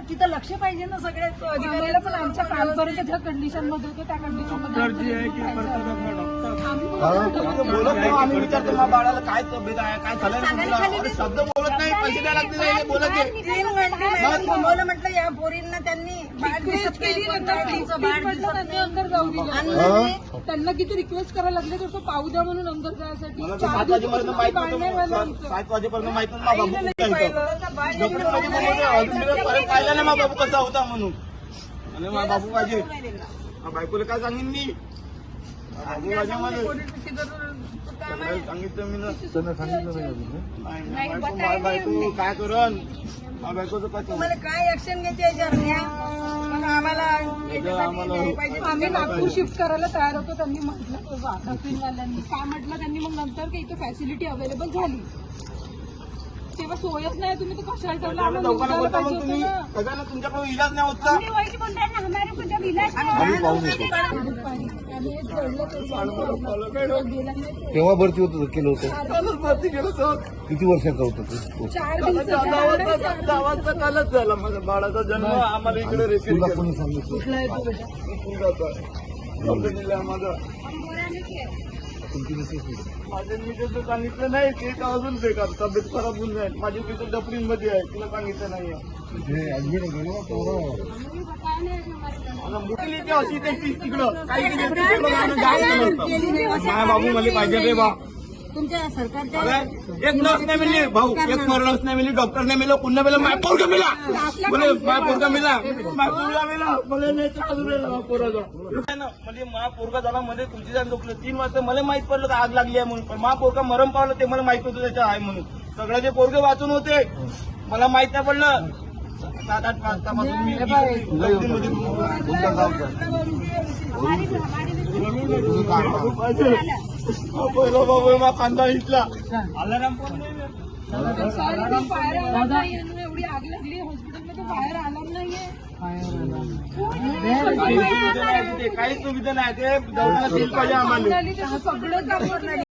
तिथं लक्ष पाहिजे ना सगळ्याच अधिकाऱ्याला, पण आमच्या कालपर्यंत ज्या कंडिशन मध्ये होते त्या कंडिशन मध्ये आम्ही विचारतो ना बाळाला काय तब्येत आहे, काय झालं शब्द बोलत नाही, पैसे द्यायला लागते बोलत बोल म्हटलं या पोरींना त्यांनी बाळ दिसत केली, अंदर जाऊ दिलं. त्यांना किती रिक्वेस्ट करायला लागले तसं पाहू द्या म्हणून अंदर जायसाठी. 7 वाजेपर्यंत माहित नव्हतं, 7 वाजेपर्यंत माहित नव्हतं पाहिलं ना बाबू कसा होता म्हणून. आणि बाबू पाहिजे बायकोला काय सांगेन मी, बाबू माझ्या मध्ये सांगितलं मी ना, बायको काय करण बायकोचं काय तुम्हाला काय ऍक्शन घ्यायची याच्यावर आम्हाला आम्ही नागपूर शिफ्ट करायला तयार होतो. त्यांनी म्हटलं डॉक्टरवाल्यांनी काय म्हटलं त्यांनी, मग नंतर काही इथे फॅसिलिटी अवेलेबल झाली तेव्हा सोयच नाही, तुम्ही तर कशाला ठेवलं, तुमच्याकडे इलाज नाही होत का? केव्हा भरती होतं केलं होतं, किती वर्षाचं होतं ते? 4 दिवसाचा. 10 वाजता कालच झाला माझ्या बाळाचा जन्म. आम्हाला इकडे तुला कोणी सांगितलं? माझं तुमची मिसेस माझ्या मिसेसचं सांगितलं नाही, ते का अजून बेकार तब्येत खराब होऊन जाईल. माझी मिसेस डफरीमध्ये आहे, तिला सांगितलं नाही. ऍडमिट आहे ना अशी तिकडं काही बाबू मला पाहिजे रे बा. तुमच्या सरकारच्या एक नर्स नाही मिळली भाऊ, एक नर्स नाही मिळली, डॉक्टर नाही मिळलं, पुन्हा मिळलं, माय पोरगा मिळाला, बोले माय पोरगा मिळाला, माय पोरगा मिळाला, मला नाही पोराचा म्हणजे मा पोरगा झाला मध्ये तुमची जाण लोकलं. 3 वाजता मला माहित पडलं का आग लागली आहे म्हणून, पण मा पोरगा मरम पावलं ते मला माहित होतं त्याच्या आहे म्हणून. सगळे जे पोरगे वाचून होते मला माहित नाही पडलं. 7-8 वाजतापासून मी पहिला बाबा मा कांदा इथला एवढी आग लागली हॉस्पिटलमध्ये, बाहेर आला नाहीये. काहीच सुविधा नाही, ते दौडला सील पाहिजे आम्हाला. सगळं